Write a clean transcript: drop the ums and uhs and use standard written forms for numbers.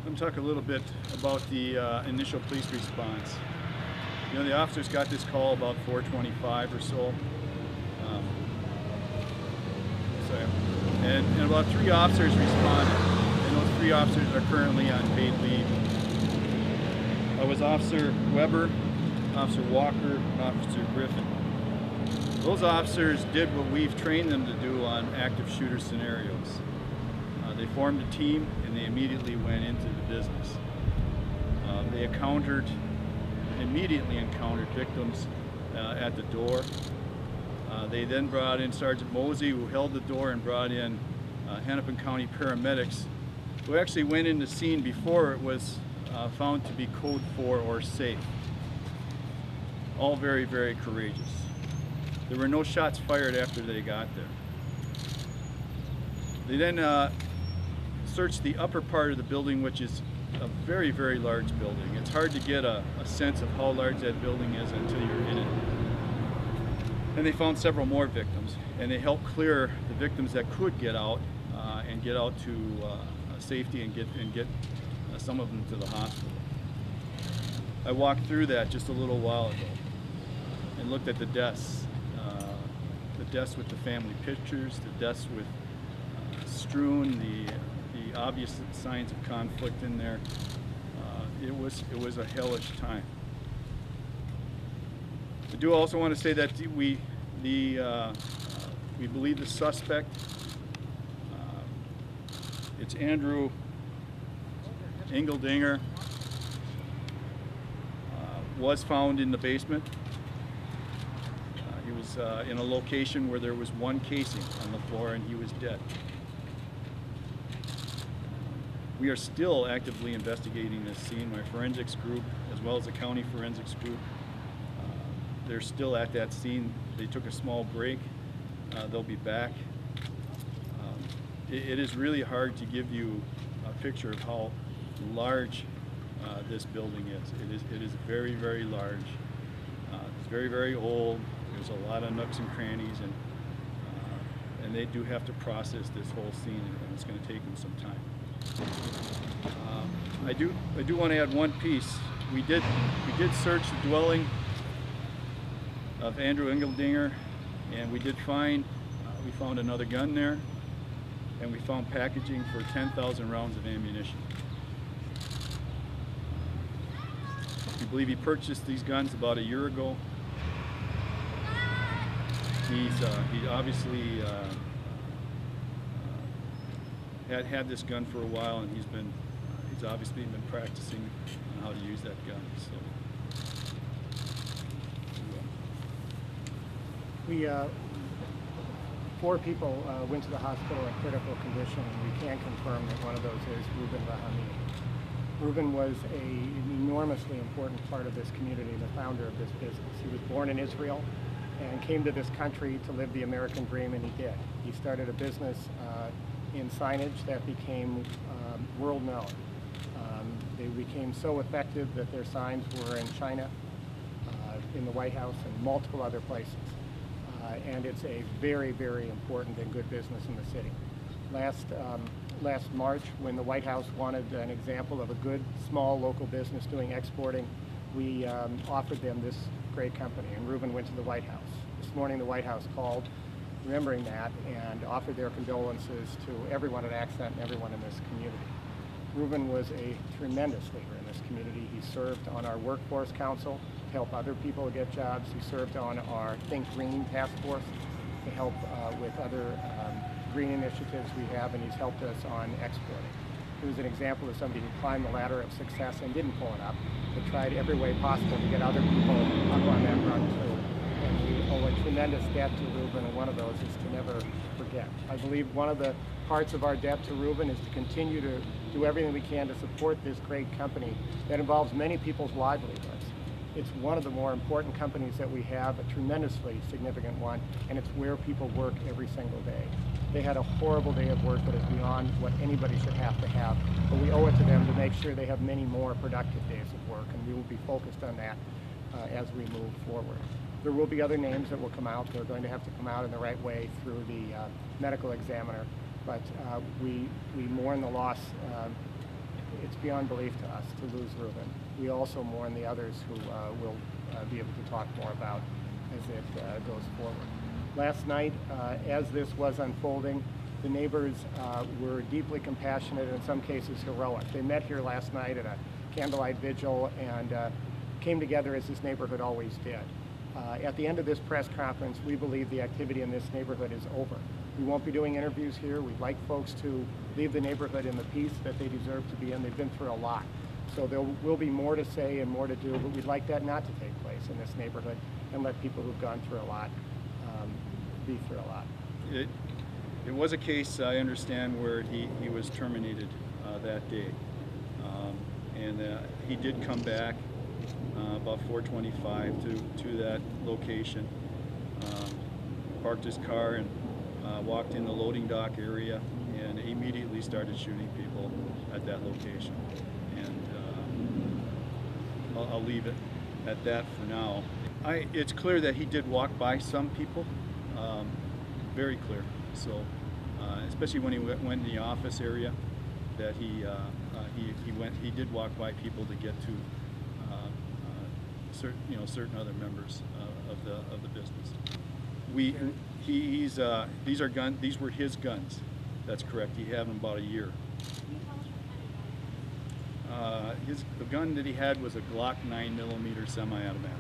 Let me talk a little bit about the initial police response. You know, the officers got this call about 4:25 or so. Um, so and about 3 officers responded, and those 3 officers are currently on paid leave. It was Officer Weber, Officer Walker, and Officer Griffin. Those officers did what we've trained them to do on active shooter scenarios. They formed a team and they immediately went into the business. They immediately encountered victims at the door. They then brought in Sergeant Mosey, who held the door, and brought in Hennepin County paramedics, who actually went in the scene before it was found to be code 4 or safe. All very, very courageous. There were no shots fired after they got there. They then searched the upper part of the building, which is a very, very large building. It's hard to get a sense of how large that building is until you're in it. And they found several more victims, and they helped clear the victims that could get out and get out to safety and get some of them to the hospital. I walked through that just a little while ago and looked at the deaths with the family pictures, the deaths with strewn, the obvious signs of conflict in there. It was a hellish time. I do also want to say that we believe the suspect. It's Andrew Engeldinger. Was found in the basement. He was in a location where there was one casing on the floor, and he was dead. We are still actively investigating this scene. My forensics group, as well as the county forensics group, they're still at that scene. They took a small break. They'll be back. It is really hard to give you a picture of how large this building is. It is very, very large. It's very, very old. There's a lot of nooks and crannies, and they do have to process this whole scene, and it's going to take them some time. I do want to add one piece. We did search the dwelling of Andrew Engeldinger, and we found another gun there, and we found packaging for 10,000 rounds of ammunition. We believe he purchased these guns about a year ago. He obviously had this gun for a while, and he's obviously been practicing on how to use that gun. So we 4 people went to the hospital in critical condition, and we can confirm that one of those is Reuben Rahami. Reuben was an enormously important part of this community, the founder of this business. He was born in Israel and came to this country to live the American dream, and he did. He started a business in signage that became world known. They became so effective that their signs were in China, in the White House, and multiple other places. And it's a very, very important and good business in the city. Last March, when the White House wanted an example of a good, small local business doing exporting, we offered them this great company, and Reuben went to the White House. This morning the White House called, remembering that, and offered their condolences to everyone at Accent and everyone in this community. Reuben was a tremendous leader in this community. He served on our workforce council to help other people get jobs. He served on our Think Green task force to help with other green initiatives we have, and he's helped us on exporting. He was an example of somebody who climbed the ladder of success and didn't pull it up, but tried every way possible to get other people up on that run too. And we owe a tremendous debt to Reuben, and one of those is to never forget. I believe one of the parts of our debt to Reuben is to continue to do everything we can to support this great company that involves many people's livelihoods. It's one of the more important companies that we have, a tremendously significant one, and it's where people work every single day. They had a horrible day of work that is beyond what anybody should have to have, but we owe it to them to make sure they have many more productive days of work, and we will be focused on that as we move forward. There will be other names that will come out. They're going to have to come out in the right way through the medical examiner, but we mourn the loss it's beyond belief to us to lose Reuben. We also mourn the others who will be able to talk more about as it goes forward. Last night, as this was unfolding, the neighbors were deeply compassionate and in some cases heroic. They met here last night at a candlelight vigil and came together as this neighborhood always did. At the end of this press conference, we believe the activity in this neighborhood is over. We won't be doing interviews here. We'd like folks to leave the neighborhood in the peace that they deserve to be in. They've been through a lot. So there will be more to say and more to do, but we'd like that not to take place in this neighborhood and let people who've gone through a lot be through a lot. It was a case, I understand, where he was terminated that day. And he did come back about 4:25 to that location, parked his car and walked in the loading dock area and immediately started shooting people at that location. And I'll leave it at that for now. It's clear that he did walk by some people, very clear. So, especially when he went in the office area, that he did walk by people to get to certain other members of the business. These were his guns. That's correct. He had them about a year. The gun that he had was a Glock 9mm semi-automatic.